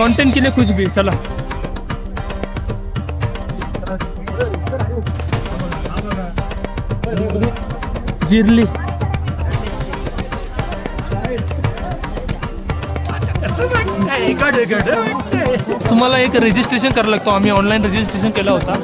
Content के लिए कुछ भी. चला. जिरली. तुम्हाला एक रजिस्ट्रेशन करायला लागतो. आम्ही ऑनलाईन रजिस्ट्रेशन केला होता.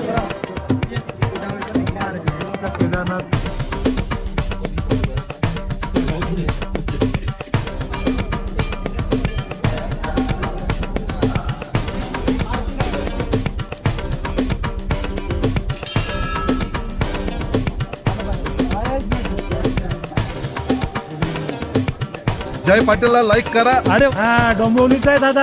जय पाटीलला लाईक करा. अरे हा डोंबिवलीचा आहे दादा.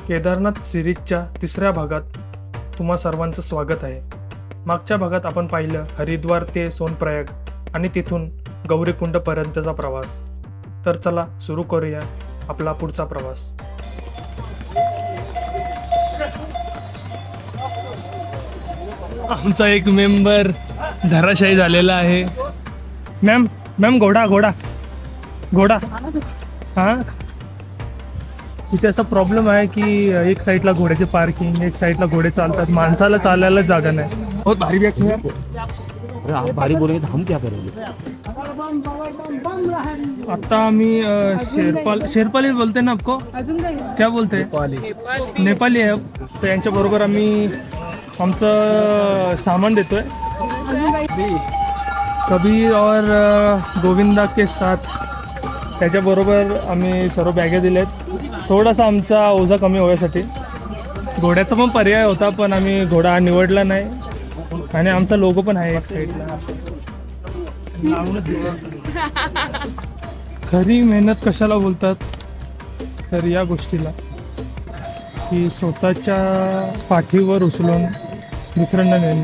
केदारनाथ सिरीजच्या तिसऱ्या भागात तुम्हा सर्वांचं स्वागत आहे. मागच्या भागात आपण पाहिलं हरिद्वार ते सोनप्रयाग आणि तिथून गौरीकुंडपर्यंतचा प्रवास. तर चला सुरू करूया आपला पुढचा प्रवास. आमचा एक मेंबर धराशायी झालेला आहे. मॅम घोडा हां. इथे असा प्रॉब्लेम आहे की एक साईडला घोड्याचे पार्किंग, एक साईडला घोडे चालतात, माणसाला चालायला जागा नाही. बहुत भारी बॅग है. अरे आप भारी बोलेंगे तो हम क्या करेंगे. आता आम्ही शेरपाली बोलते ना आपको, क्या बोलते नेपाली आहे. तर यांच्याबरोबर आम्ही आमचं सामान देतोय. कबीर और गोविंदा के साथ त्याच्याबरोबर आम्ही सर्व बॅगे दिलेत. थोडासा आमचा ओझा कमी होण्यासाठी. घोड्याचा पण पर्याय होता पण आम्ही घोडा निवडला नाही. आणि आमचा लोगो पण आहे एक साईडला. खरी मेहनत कशाला बोलतात तर या गोष्टीला की स्वतःच्या पाठीवर उचलून दुसऱ्यांना नेणे.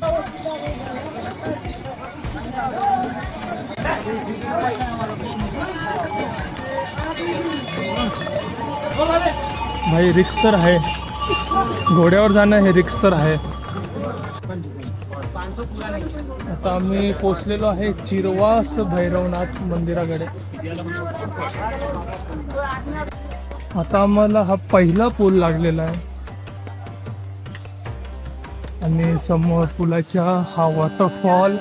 भाई रिक्स तर आहे. घोड्यावर जाणं हे रिक्स तर आहे. आता आम्ही पोचलेलो आहे चिरवास भैरवनाथ मंदिराकडे. आता आम्हाला हा पहिला पूल लागलेला आहे आणि समोर पुलाच्या हा waterfall.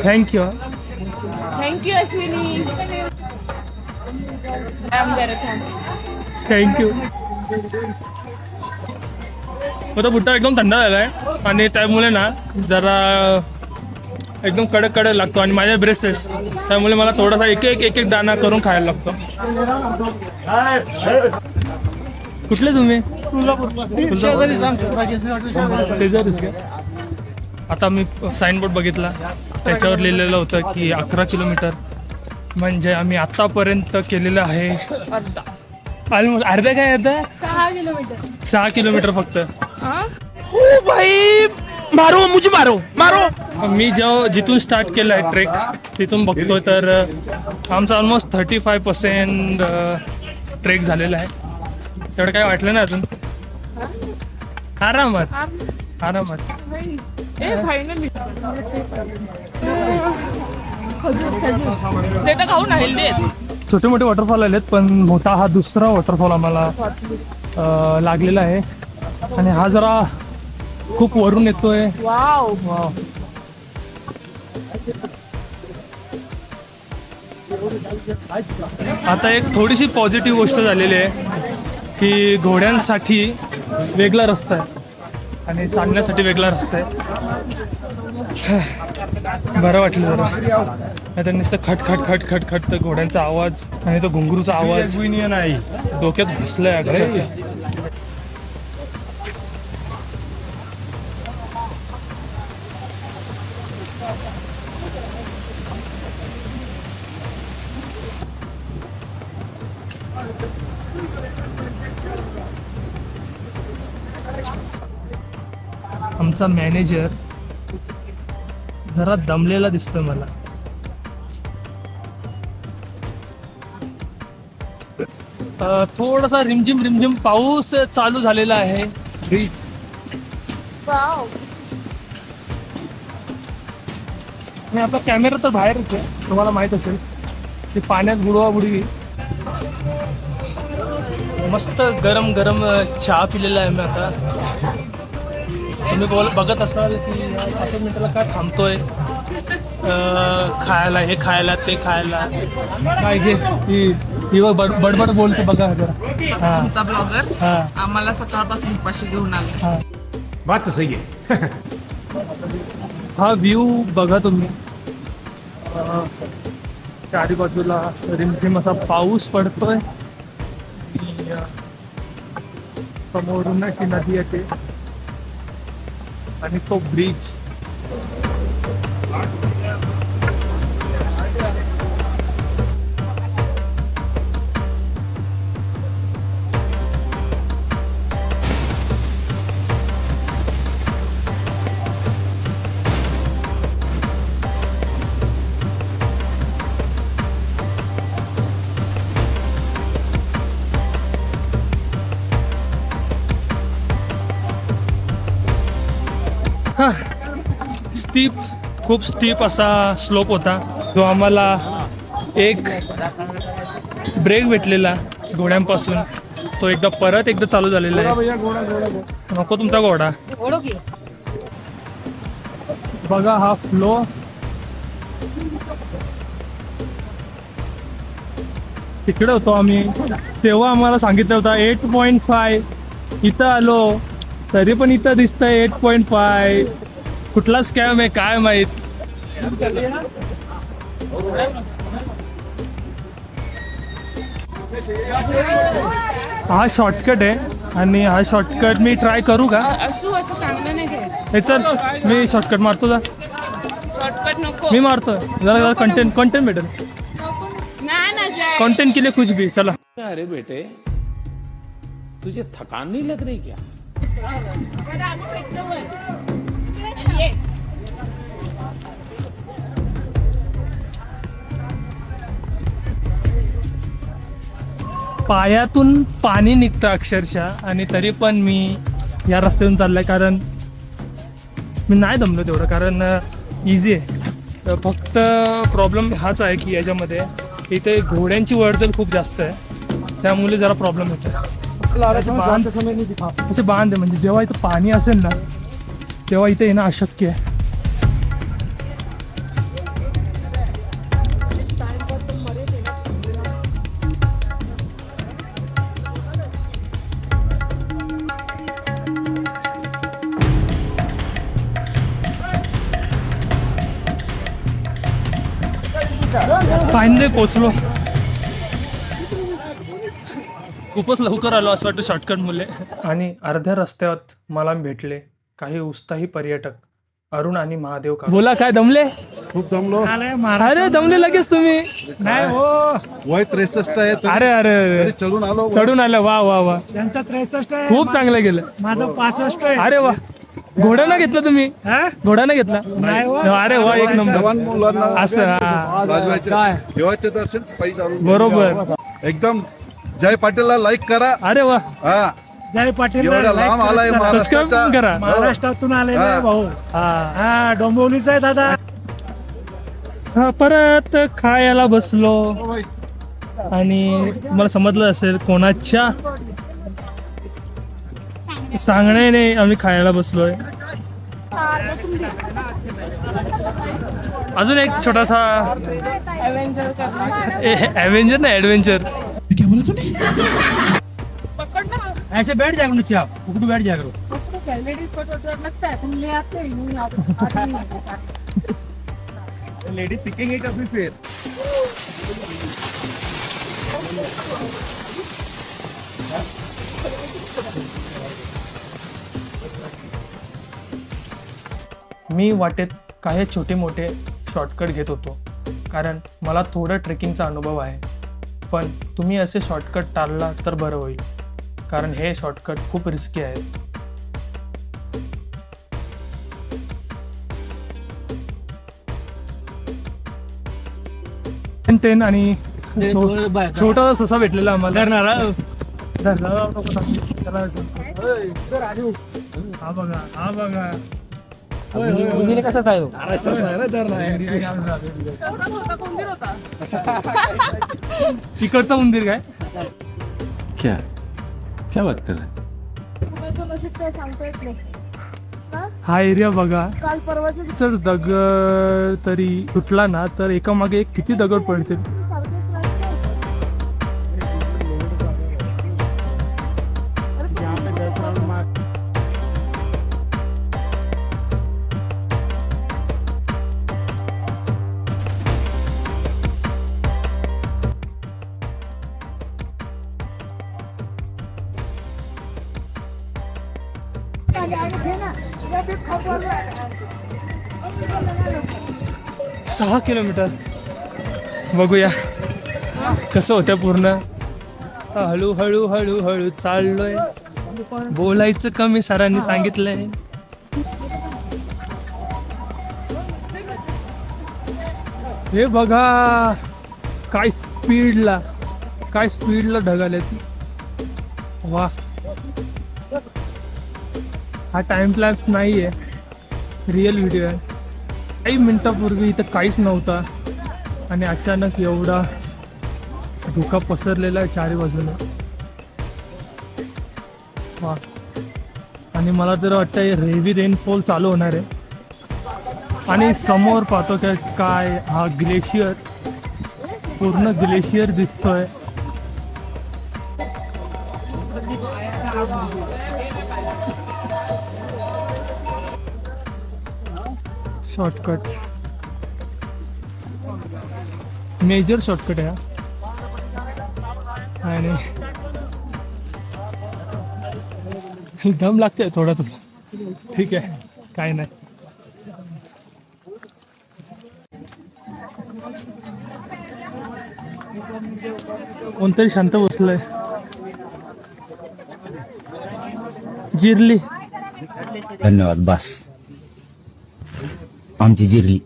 Thank you. Thank you Ashwini. Thank you. आता बुट्टा एकदम थंड झाला आहे आणि त्यामुळे ना जरा एकदम कडक लागतो. आणि माझ्या ब्रेसेस त्यामुळे मला थोडासा एक दाणा करून खायला लागतो. कुठले तुम्ही? शेजारीच का? आता मी साईनबोर्ड बघितला त्याच्यावर लिहिलेलं होतं की 11 किलोमीटर म्हणजे आम्ही आतापर्यंत केलेलं आहे अर्ध्या काय येतं 6 किलोमीटर फक्त. ओ भाई मारो मुझे मारो. मी जिथून स्टार्ट केलं आहे ट्रेक तिथून बघतोय तर आमचा ऑलमोस्ट 35% ट्रेक झालेला आहे. तेवढं काय वाटलं ना अजून. आरामात. छोटे मोठे वॉटरफॉल आलेत पण मोठा हा दुसरा वॉटरफॉल आम्हाला लागलेला आहे. आणि हा जरा खूप वरून येतोय. वाव. वाव. आता एक थोडीशी पॉझिटिव्ह गोष्ट झालेली आहे की घोड्यांसाठी वेगळा रस्ता आहे आणि चालण्यासाठी वेगळा रस्ता आहे. बरं वाटलं जरा. नाही तर नुसतं खट खट खट खट खट तर घोड्यांचा आवाज आणि तो घुंगरूचा आवाज नाही डोक्यात घुसलाय अक्षरशः. आमचा मॅनेजर जरा दमलेला दिसतोय मला. थोडासा रिमझिम रिमझिम पाऊस चालू झालेला आहे. वाव. आणि आपला कॅमेरा तर बाहेरच आहे, तुम्हाला माहित असेल. ते पाण्यात बुडवाबुडवी. मस्त गरम गरम चहा पिलेला आहे मी आता. तुम्ही बघत असाल की 5 मिनिटाला काय थांबतोय खायला, हे खायला ते खायला. काय घे ही बडबड बोलते बघा जरा. हा तुमचा ब्लॉगर हा आम्हाला सकाळपासून उपाशी घेऊन आला. हा. बात तो सही है. हा व्ह्यू बघा तुम्ही. चारी बाजूला रिमझिम असा पाऊस पडतोय. समोरून अशी नदी येते आणि तो ब्रिज. स्टीप, खूप स्टीप असा स्लोप होता जो आम्हाला एक ब्रेक भेटलेला घोड्यांपासून. तो परत एकदा चालू झालेला आहे. नको तुमचा घोडा. बघा हा फ्लो. तिकडे होतो आम्ही तेव्हा आम्हाला सांगितलं होतं 8.5. इथं आलो तरी पण इथं दिसतंय 8.5. कुठला स्कॅम आहे काय माहित. हा शॉर्टकट आहे आणि हा शॉर्टकट मी ट्राय करू का? असू असं चांगलं नाही घ्यायचं. हे चल मी शॉर्टकट मारतो जा. शॉर्टकट नको. मी मारतो जरा कंटेंट भेटेल. नाही ना जय. कंटेंट के लिए कुछ भी. चला. अरे बेटे तुझे थकान नहीं लग रही क्या? ये. पायातून पाणी निघतं अक्षरशः आणि तरी पण मी या रस्त्यातून चाललाय कारण मी नाही दमलो तेवढं. कारण इझी आहे. फक्त प्रॉब्लेम हाच आहे की याच्यामध्ये इथे घोड्यांची वर्दळ खूप जास्त आहे त्यामुळे जरा प्रॉब्लेम होतो. असे बांध आहे म्हणजे जेव्हा इथं पाणी असेल ना तेव्हा इथे येणं अशक्य आहे. फायनली पोचलो. खूपच लवकर आलो असं वाटतं शॉर्टकट मुले. आणि अर्ध्या रस्त्यात मला भेटले काही उत्साही पर्यटक अरुण आणि महादेव का. बोला काय दमले? खूप दमलो. अरे दमले लगेच तुम्ही? नाही हो, वय 63 आहे अरे अरे तरी चढून आलो. चढून आलं. वा वा वा. त्यांचा 63 आहे. खूप चांगलं गेलं. माझं 65 आहे. अरे वा. घोडा ना घेतला तुम्ही? हा? घोडा ना घेतला? नाही हो. अरे वा एक नंबर. जवान मुलांना असं हा. वाजवायचे काय देवाचे दर्शन पायी चालून. बरोबर. एकदम जय पाटीलला लाईक करा. अरे वा. हा जय पाटील एवढा लांब आलाय सबस्क्राईब महाराष्ट्राचा. करा. महाराष्ट्रातून आलेला आहे हा. भाऊ. हा. हा डोंबिवलीचा आहे दादा. हा, परत खायला बसलो आणि मला समजलं असेल कोणाच्या सांगण्याने आम्ही खायला बसलोय. अजून एक छोटासा ॲव्हेंजर करणार ॲव्हेंजर ना ॲडव्हेंचर. पकड ना. ऐसे बैठ जाएगा नीचे आप उकड़ू बैठ जाएगा लेडीज को तो डर लगता है तुम ले आते ही नहीं आते. लेडीज सीखेंगे कभी फिर. मी वाटेत काही छोटे मोठे शॉर्टकट घेत होतो कारण मला थोडं ट्रेकिंगचा अनुभव आहे. पण तुम्ही असे शॉर्टकट टाळला तर बरं होईल कारण हे शॉर्टकट खूप रिस्की आहेत. टेन आणि छोटा ससा भेटलेला आम्हाला. हा बघा हा बघा बुंदीला कसा चालू कोणती होता इकडचा उंदीर काय क्या क्या बात कर रहे हैं? सांगता येत नाही. हा एरिया बघा. काल परवाच्या जर दगड तरी तुटला ना तर एका मागे एक किती दगड पडतील. सहा किलोमीटर बघूया कसं होतं पूर्ण. हळू हळू हळू हळू चाललोय. बोलायचं कमी सरांनी सांगितलंय. हे बघा काय स्पीडला ढगालेत. वा हा टाइमलॅप्स नाही आहे रिअल व्हिडिओ आहे. काही मिनटापूर्वी इथं काहीच नव्हता आणि अचानक एवढा धुका पसरलेला आहे चारी बाजूला. वा आणि मला तर वाटतं हेवी रेनफॉल चालू होणार आहे. आणि समोर पाहतो काय हा ग्लेशियर पूर्ण ग्लेशियर दिसतोय. शॉर्टकट मेजर शॉर्टकट आहे हा. आणि दम लागतोय थोडा थोडा. ठीक आहे काय नाही. कोणतरी शांत बसलंय. जिरली. धन्यवाद. बस आमची जिरली.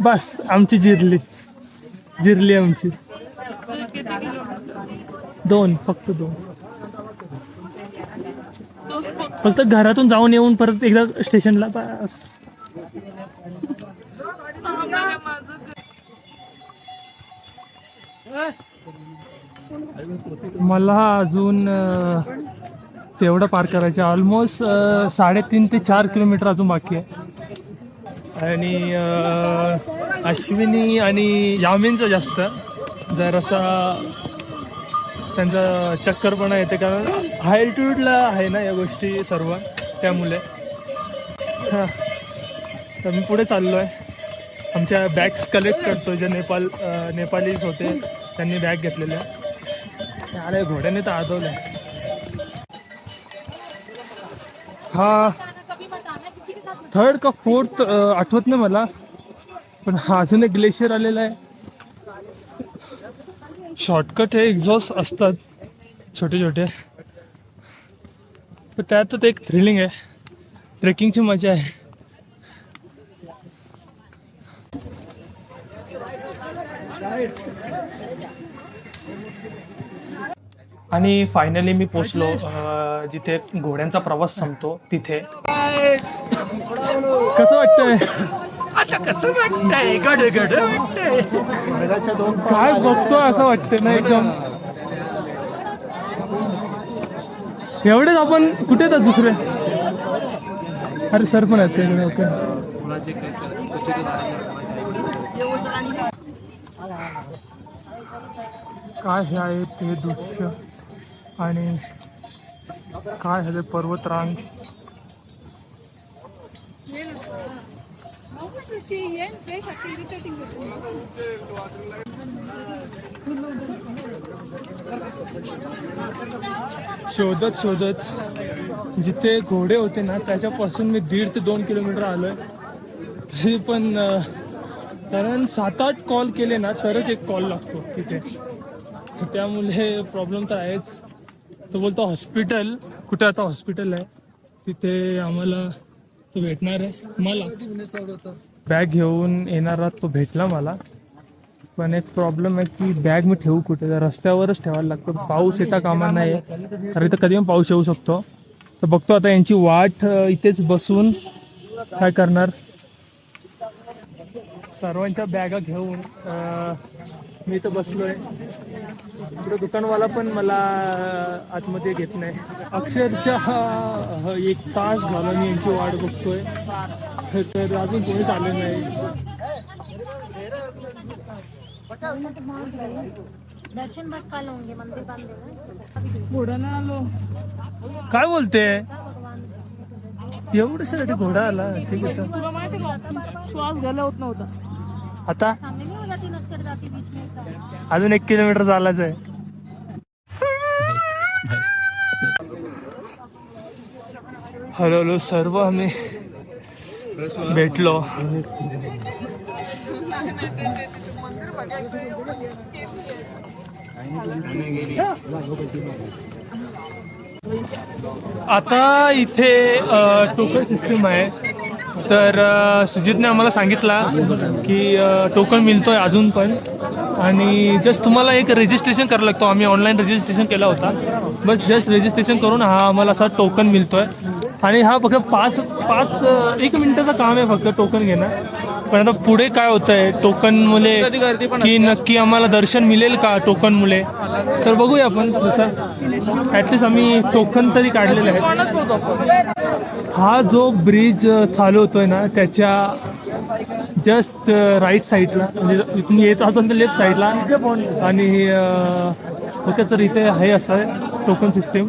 बस आमची जिरली आमची. 2 फक्त 2. फक्त घरातून जाऊन येऊन परत एकदा स्टेशनला बस. मला अजून तेवढं पार करायचं. ऑलमोस्ट 3.5 ते 4 किलोमीटर अजून बाकी आहे. आणि अश्विनी आणि यामिनचं जास्त जरासा त्यांचा चक्करपणा येते कारण हाय अल्टिट्यूडला आहे ना या गोष्टी सर्व त्यामुळे. हां तर मी पुढे चाललो आहे. आमच्या बॅग्स कलेक्ट करतो. जे नेपालीज होते त्यांनी बॅग घेतलेल्या. अरे घोड्याने तर आदवलं. हा 3rd का 4th आठवत नाही मला. पण हा अजून एक ग्लेशियर आलेला आहे. शॉर्टकट हे एक्झॉस्ट असतात छोटे छोटे पण त्यातच एक थ्रिलिंग आहे. ट्रेकिंगची मजा आहे. आणि फायनली मी पोचलो जिथे घोड्यांचा प्रवास संपतो तिथे. कसं वाटतंय? काय बघतो असं वाटतंय ना एकदम. एवढेच आपण कुठे तर दुसरे अरे सर पण आहेत ते, ओके. काय हे आहे ते दृश्य आणि काय आहे ते पर्वतरांग. शोधत शोधत जिथे घोडे होते ना त्याच्यापासून मी 1.5 ते 2 किलोमीटर आलोय. तरी पण कारण 7-8 कॉल केले ना तरच एक कॉल लागतो तिथे. त्यामुळे प्रॉब्लेम तर आहेच. तो बोलतो हॉस्पिटल कुठे, आता हॉस्पिटल आहे तिथे आम्हाला तो भेटणार आहे. मला बॅग घेऊन येणारा तो भेटला मला, पण एक प्रॉब्लेम आहे की बॅग मी ठेवू कुठे, तर रस्त्यावरच ठेवायला लागतं. पाऊस येता कामा नाही, कारण इथं कधी पण पाऊस येऊ शकतो. तर बघतो आता यांची वाट इथेच बसून काय करणार. सर्वांच्या बॅगा घेऊन मी इथं बसलोय. पुढे दुकानवाला पण मला आतमध्ये घेत नाही. अक्षरशः 1 तास झाला मी यांची वाट बघतोय, तर अजून कोणीच आले नाही. दर्शन बस का लोगे मंदिर बंद है घोड़ा आलो. काय बोलते एवढ्यासाठी घोडा आला? ठीक आहे चल. तुला माहिती का श्वास घ्यायला होत नव्हता. आता सामने नहीं हो जाती नक्चर जाती बीच में. अजून 1 किलोमीटर चालायच आहे. हळूहळू सर्व आम्ही भेटलो. आता इथे टोकन सिस्टीम आहे. तर सुजितने आम्हाला सांगितला की टोकन मिळतोय अजून पण, आणि जस्ट तुम्हाला एक रजिस्ट्रेशन करावं लागतो. आम्ही ऑनलाईन रजिस्ट्रेशन केला होता. बस जस्ट रजिस्ट्रेशन करून हा आम्हाला असा टोकन मिळतोय. आणि हा फक्त 1 मिनिटाचं काम आहे फक्त टोकन घेणं. पण आता पुढे काय होतं आहे टोकनमुळे, की नक्की आम्हाला दर्शन मिळेल का टोकनमुळे, तर बघूया आपण. जसं ॲटलिस्ट आम्ही टोकन तरी काढलेलं आहे. हा जो ब्रिज चालू होतोय ना त्याच्या जस्ट राईट साईडला, म्हणजे इथून येत असेल तर लेफ्ट साईडला, आणि ओके तर इथे आहे असं आहे टोकन सिस्टीम.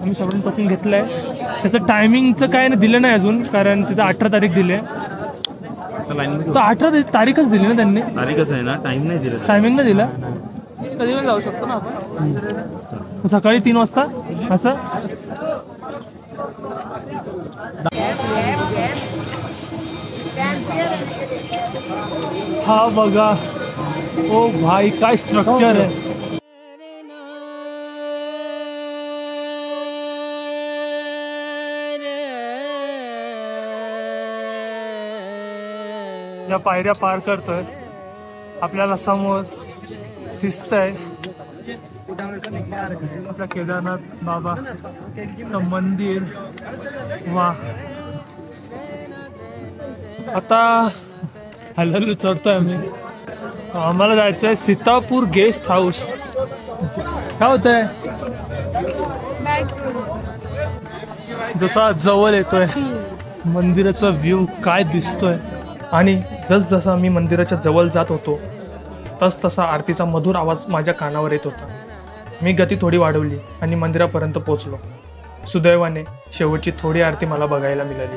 आम्ही सगळं टोकन घेतलं आहे. त्याचं टायमिंगचं काय दिलं नाही अजून, कारण तिथं 18 तारीख दिली आहे. तर 18 तारीखच दिली ना त्यांनी, तारीखच आहे ना, टाइम नाही दिला. टायमिंग नाही दिला. कधी पण जाऊ शकतो ना आपण. सकाळी 3 वाजता असं. हा बघा, ओ भाई काय स्ट्रक्चर आहे. या पायऱ्या पार करतोय, आपल्याला समोर दिसतंय आपल्या केदारनाथ बाबाचं मंदिर. वा, आता हळूहळू चढतोय आम्ही. आम्हाला जायचं आहे सीतापूर गेस्ट हाऊस. काय होत आहे, जसा जवळ येतोय मंदिराचा व्ह्यू काय दिसतोय. आणि जसं आम्ही मंदिराच्या जवळ जात होतो तसा आरतीचा मधुर आवाज माझ्या कानावर येत होता. मी गती थोडी वाढवली आणि मंदिरापर्यंत पोहोचलो. सुदैवाने शेवटची थोडी आरती मला बघायला मिळाली.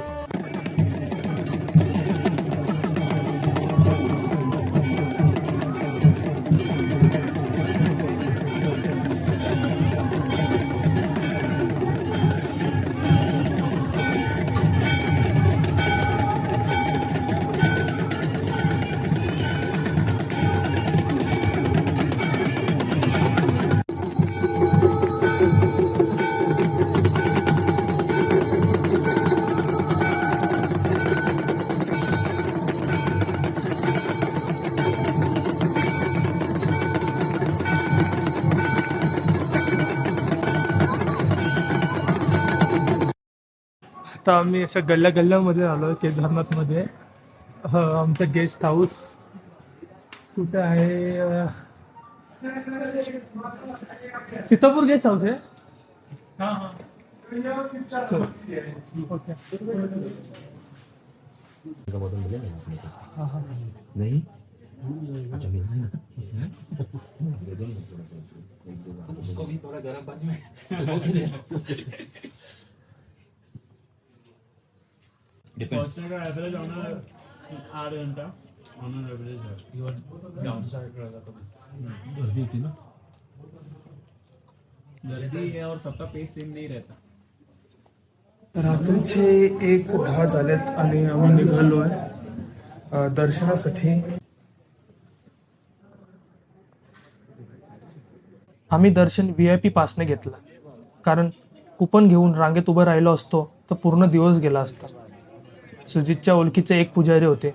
आता आम्ही अशा गल्ल्यामध्ये आलो केदारनाथमध्ये. आमचं गेस्ट हाऊस कुठे आहे, सीतापूर गेस्ट हाऊस आहे. हां हां, नहीं गर्दी होती ना. गर्दी है और सबका पेस सेम नहीं रहता. रात्रीचे 1:10 झालेत आणि आम्ही निघालो आहे दर्शनासाठी. आम्ही दर्शन VIP पासने घेतलं, कारण कुपन घेऊन रांगेत उभं राहिलो असतो तर पूर्ण दिवस गेला असता. सुजितच्या ओळखीचे एक पुजारी होते,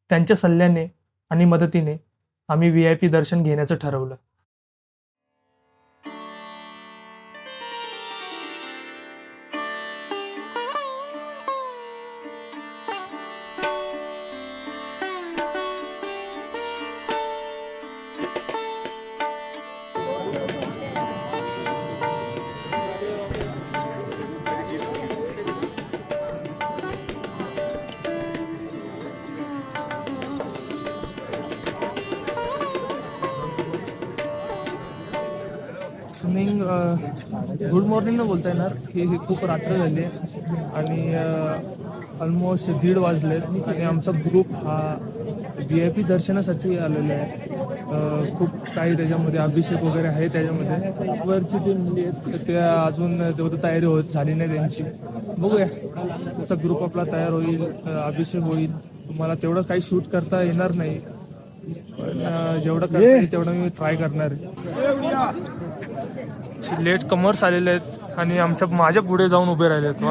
त्यांच्या सल्ल्याने आणि मदतीने आम्ही VIP दर्शन घेण्याचं ठरवलं. स्विमिंग गुड मॉर्निंग न बोलता येणार, ही खूप रात्र झाली आहे आणि ऑलमोस्ट 1:30 वाजलेत आणि आमचा ग्रुप हा VIP दर्शनासाठी आलेला आहे. खूप काही त्याच्यामध्ये अभिषेक वगैरे आहे. त्याच्यामध्ये वरची टीम मुली आहेत, त्या अजून तेवढं तयारी झाली नाही त्यांची. बघूया तसा ग्रुप आपला तयार होईल, अभिषेक होईल. तुम्हाला तेवढं काही शूट करता येणार नाही, पण जेवढं करता येईल तेवढं मी ट्राय करणार आहे. लेट कमर्स आलेले आहेत आणि माझ्या पुढे जाऊन उभे राहिले आहेत.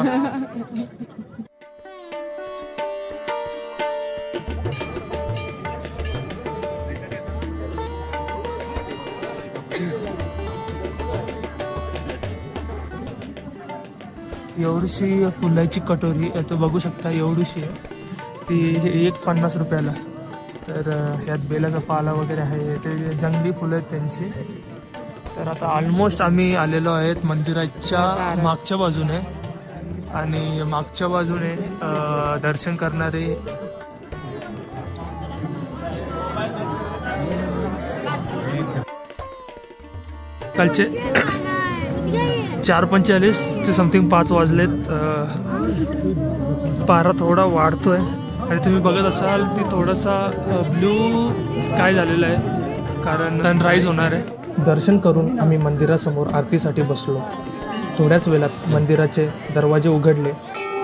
एवढीशी फुलाची कटोरी तर बघू शकता, एवढीशी आहे ती 1:50 रुपयाला. तर यात बेलाचा पाला वगैरे आहे, ते जंगली फुलं आहेत त्यांची. तर आता ऑलमोस्ट आम्ही आलेलो आहेत मंदिराच्या मागच्या बाजूने आणि मागच्या बाजूने दर्शन करणारे कालचे 4:45 ते समथिंग 5 वाजलेत. पारा थोडा वाढतोय आणि तुम्ही बघत असाल ती थोडासा ब्ल्यू स्काय झालेला आहे, कारण सनराईज होणार आहे. दर्शन करून आम्ही मंदिरासमोर आरतीसाठी बसलो. थोड्याच वेळात मंदिराचे दरवाजे उघडले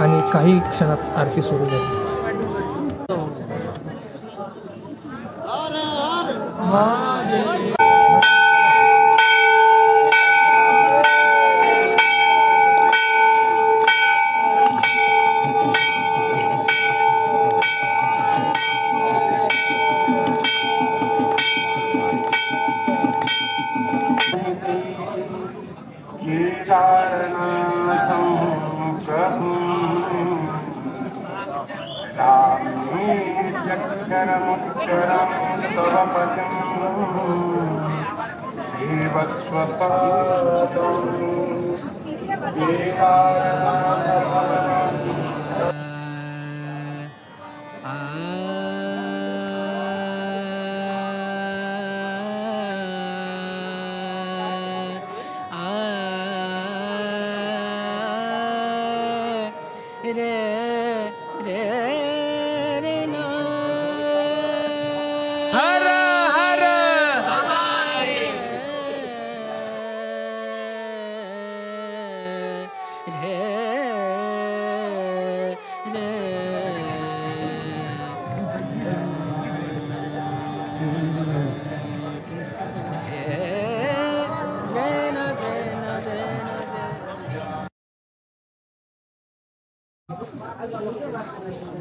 आणि काही क्षणात आरती सुरू झाली.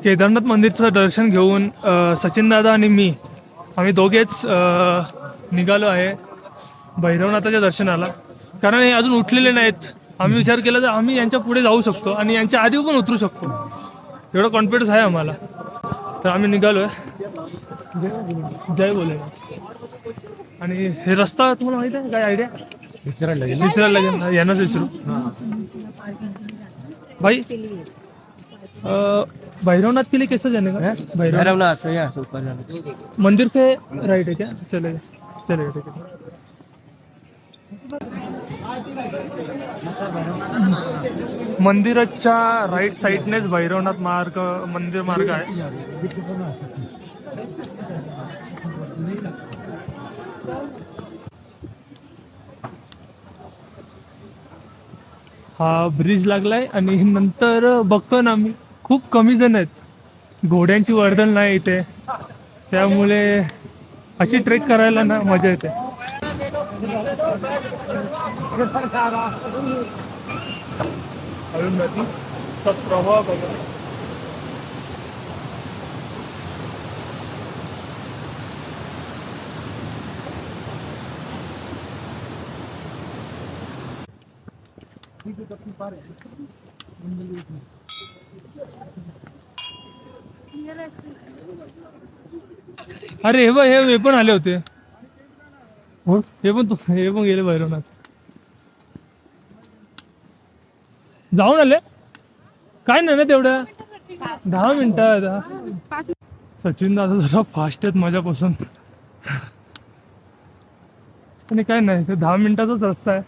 केदारनाथ मंदिरचं दर्शन घेऊन सचिन दादा आणि मी आम्ही दोघेच निघालो आहे भैरवनाथाच्या दर्शनाला. कारण हे अजून उठलेले नाहीत. आम्ही विचार केला तर आम्ही यांच्या पुढे जाऊ शकतो आणि यांच्या आधी पण उतरू शकतो, एवढा कॉन्फिडन्स आहे आम्हाला. तर आम्ही निघालो आहे. जय भोलेनाथ. आणि हे रस्ता तुम्हाला माहिती आहे काय? आयडिया विचारायला लागेल यांनाच विचारू. भाई भैरवनाथ के लिए कैसे जाने का? भैरवनाथ मंदिर से राइट है क्या? चलेगा चलेगा ठीक है. मंदिराच्या राईट साईडनेच भैरवनाथ मंदिर मार्ग आहे. हा ब्रिज लागलाय आणि नंतर बघतो ना आम्ही खूप कमी जण आहेत. घोड्यांची वर्दळ नाही इथे, त्यामुळे अशी ट्रेक करायला ना मजा येते. नदीचा प्रवाह बघा. अरे हे बघ, हे पण आले होते. हे पण गेले भैरवनाथ. जाऊन आले काय नाही ना तेवढ्या 10 मिनिटं. सचिन दादा जरा फास्ट आहेत माझ्यापासून, आणि काय नाही, ते 10 मिनिटाचाच रस्ता आहे.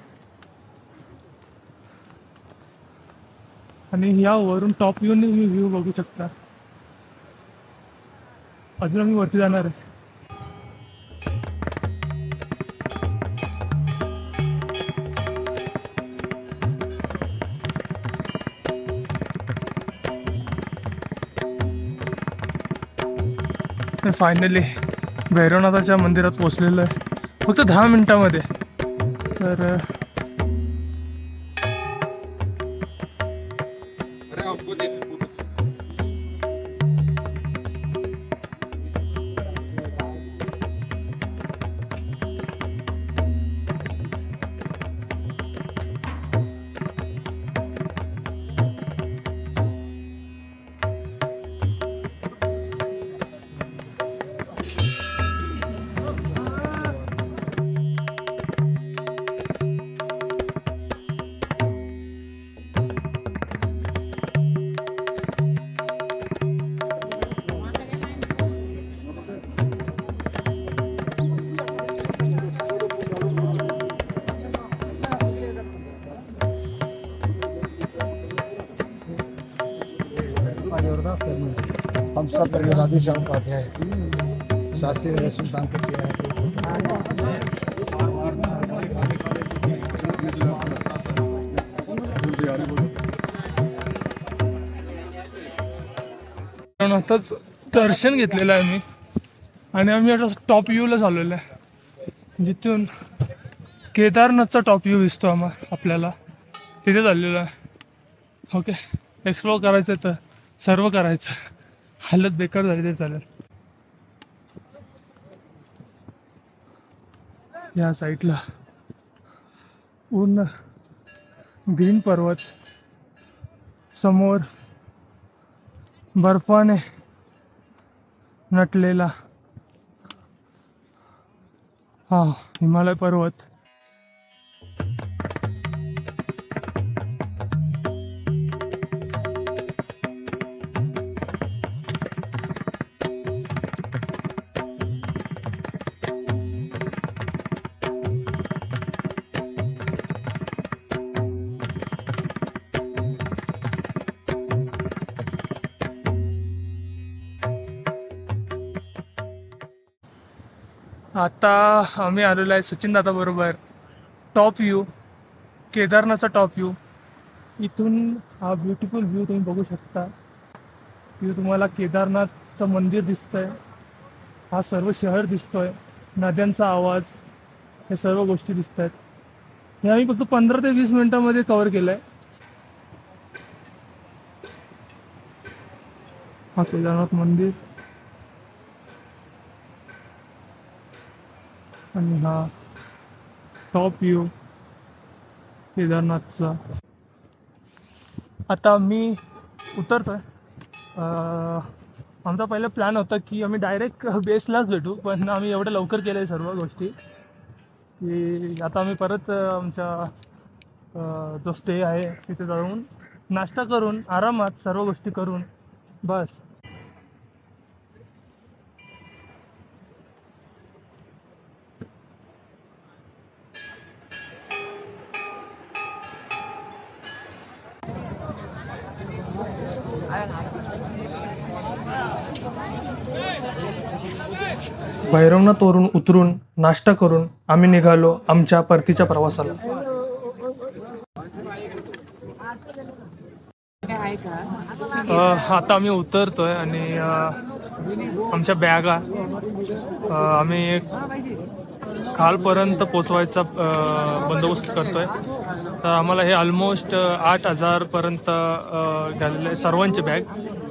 आणि या वरून टॉप व्ह्यूने मी व्ह्यू बघू शकता. अजून आम्ही वरती जाणार आहे. फायनली भैरवनाथाच्या मंदिरात पोचलेलो आहे, फक्त 10 मिनिटामध्ये. तर हम सब परिवादी श्याम उपाध्याय शास्त्री नगर सुल्तानपुर से आए. भैरवनाथच दर्शन घेतलेलं आहे मी, आणि आम्ही आता टॉप व्ह्यूला चाललेलो आहे, जिथून केदारनाथचा टॉप व्ह्यू दिसतो आपल्याला. तिथे चाललेलो आहे. ओके, एक्सप्लोअर करायचं तर सर्व करायचं, हालत बेकार झाली ते चालेल. या साईडला पूर्ण ग्रीन पर्वत, समोर बर्फाने नटलेला हा हिमालय पर्वत. आता आम्ही आलेलो आहे सचिन दादा बरोबर टॉप व्ह्यू, केदारनाथचा टॉप व्ह्यू. इथून हा ब्युटिफुल व्ह्यू तुम्ही बघू शकता. तिथे तुम्हाला केदारनाथचं मंदिर दिसतंय, हा सर्व शहर दिसतोय, नद्यांचा आवाज, हे सर्व गोष्टी दिसत आहेत. हे आम्ही फक्त 15 ते 20 मिनिटांमध्ये कव्हर केलं आहे. हा केदारनाथ मंदिर आणि हा टॉप व्ह्यू केदारनाथचा. आता मी उतरतोय. आमचा पहिला प्लॅन होता की आम्ही डायरेक्ट बेसलाच भेटू, पण आम्ही एवढं लवकर केलं आहे सर्व गोष्टी की आता आम्ही परत आमच्या जो स्टे आहे तिथे जाऊन नाश्ता करून आरामात सर्व गोष्टी करून बस. भैरवनाथवरून उतरून नाश्ता करून आम्ही निघालो आमच्या परतीच्या प्रवासाला. आता आम्ही उतरतोय आणि आमच्या बॅगा आम्ही खालपर्यंत पोचवायचा बंदोबस्त करतोय. तर आम्हाला हे ऑलमोस्ट 8,000 पर्यंत गेलेले आहे सर्वांचे बॅग.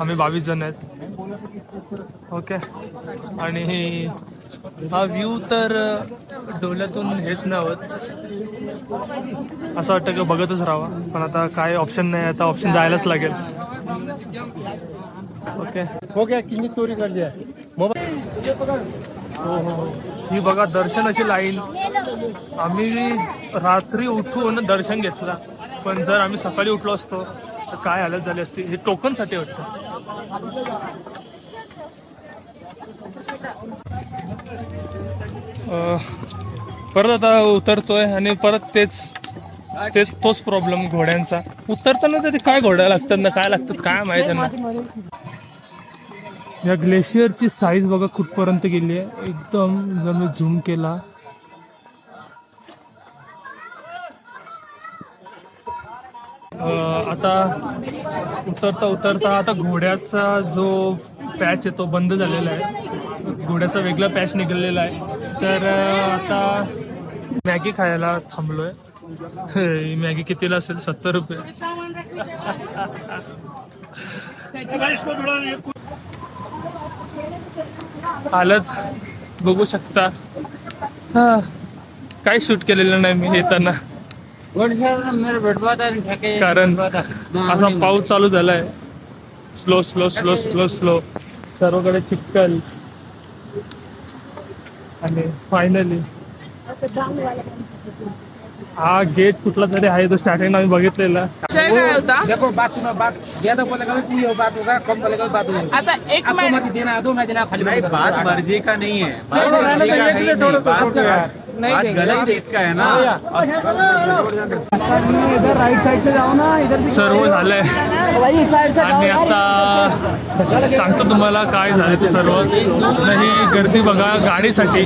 आम्ही 22 जण आहेत. ओके. आणि हा व्ह्यू तर डोळ्यातून हेच नाही होत, असं वाटतं की बघतच राहावा. पण आता काय ऑप्शन नाही, आता ऑप्शन जायलाच लागेल. ओके. हो गया कितनी चोरी कर लिया हो हो, ही बघा दर्शनाची लाईन. आम्ही रात्री उठून दर्शन घेतला, पण जर आम्ही सकाळी उठलो असतो तर काय हालत झाली असती. हे टोकनसाठी वाटतं. परत आता उतरतोय आणि परत तोच प्रॉब्लेम घोड्यांचा. उतरताना तरी काय घोड्या लागतात ना काय लागतात काय माहिती ना. या ग्लेशियरची साईज बघा कुठपर्यंत गेली आहे. एकदम जर मी झूम केला आता उतरता आता घोड्याचा जो पॅच आहे तो बंद झालेला आहे. घोड्याचा वेगळा पॅच निघालेला आहे. तर आता मॅगी खायला थांबलोय. ही मॅगी कितीला असेल? 70 रुपये. हालत बघू शकता. काही शूट केलेलं नाही मी येताना, कारण असा पाऊस चालू झालाय. Slow slow slow slow slow सर्वकडे चिखल. आणि फायनली हा गेट कुठला तरी आहे, तो स्टार्टिंग आम्ही बघितलेला. विषय काय होता देखो बात सुनो, बात ज्यादा बोलेगा तो ये बात होगा, कम बोलेगा तो बात होगा. आता एक आपको महिना मत देना, दो ना देना, खाली बात मर्जी का नहीं है, बात छोड़ो, रहने मर्जी दो, का एक है ले ही छोड़ो नहीं, तो छोड़ दो यार. नहीं बात देंगे. गलत चीज का है ना. इधर राइट साइड से जाओ ना, इधर सर्व झालंय वही साइड से आणि आता सांगतो तुम्हाला काय झालं ते सर्व. ही गर्दी बघा गाडीसाठी.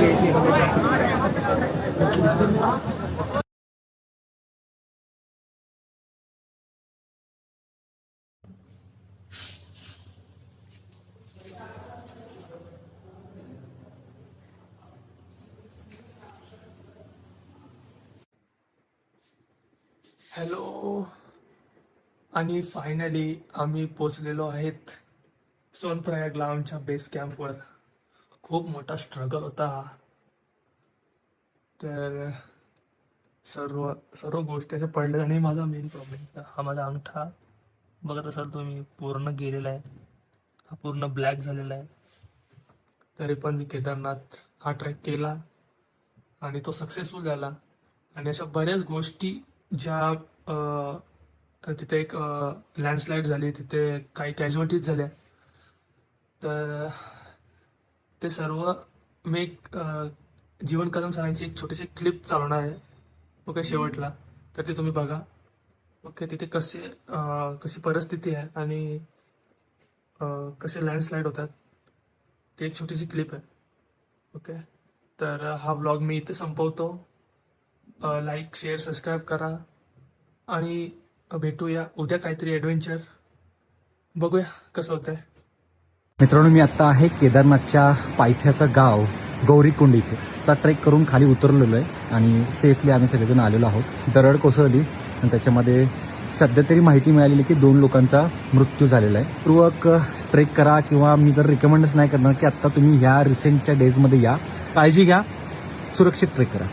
हॅलो. आणि फायनली आम्ही पोचलेलो आहेत सोनप्रयागला आमच्या बेस कॅम्पवर. खूप मोठा स्ट्रगल होता हा. तर सर्व गोष्टी अशा पडल्या. आणि माझा मेन प्रॉब्लेम हा माझा अंगठा बघत असाल तुम्ही पूर्ण गेलेला आहे. हा पूर्ण ब्लॅक झालेला आहे. तरी पण मी केदारनाथ हा ट्रेक केला आणि तो सक्सेसफुल झाला. आणि अशा बऱ्याच गोष्टी ज्या तिथे एक लँडस्लाईड झाली, तिथे काही कॅज्युअलिटीज झाल्या. तर ते सर्व मी एक जीवन कदम सरांची एक छोटीशी क्लिप चालवणार आहे. ओके, शेवटला. तर ते तुम्ही बघा. ओके, तिथे कशी परिस्थिती आहे आणि कसे लँडस्लाईड होतात ते एक छोटीशी क्लिप आहे. ओके, तर हा व्लॉग मी इथे संपवतो. लाईक शेअर सबस्क्राईब करा आणि भेटूया उद्या काहीतरी ॲडव्हेंचर. बघूया कसं होतंय. मित्रांनो, मी आत्ता आहे केदारनाथच्या पायथ्याचं गाव गौरीकुंड इथे. चा ट्रेक करून खाली उतरलेलो आहे आणि सेफली आम्ही सगळेजण आलेलो आहोत. दरड कोसळली आणि त्याच्यामध्ये सध्या तरी माहिती मिळालेली की 2 लोकांचा मृत्यू झालेला आहे. पूर्वक ट्रेक करा किंवा मी तर रिकमेंडच नाही करणार की आत्ता तुम्ही ह्या रिसेंटच्या डेजमध्ये या. काळजी घ्या, सुरक्षित ट्रेक करा.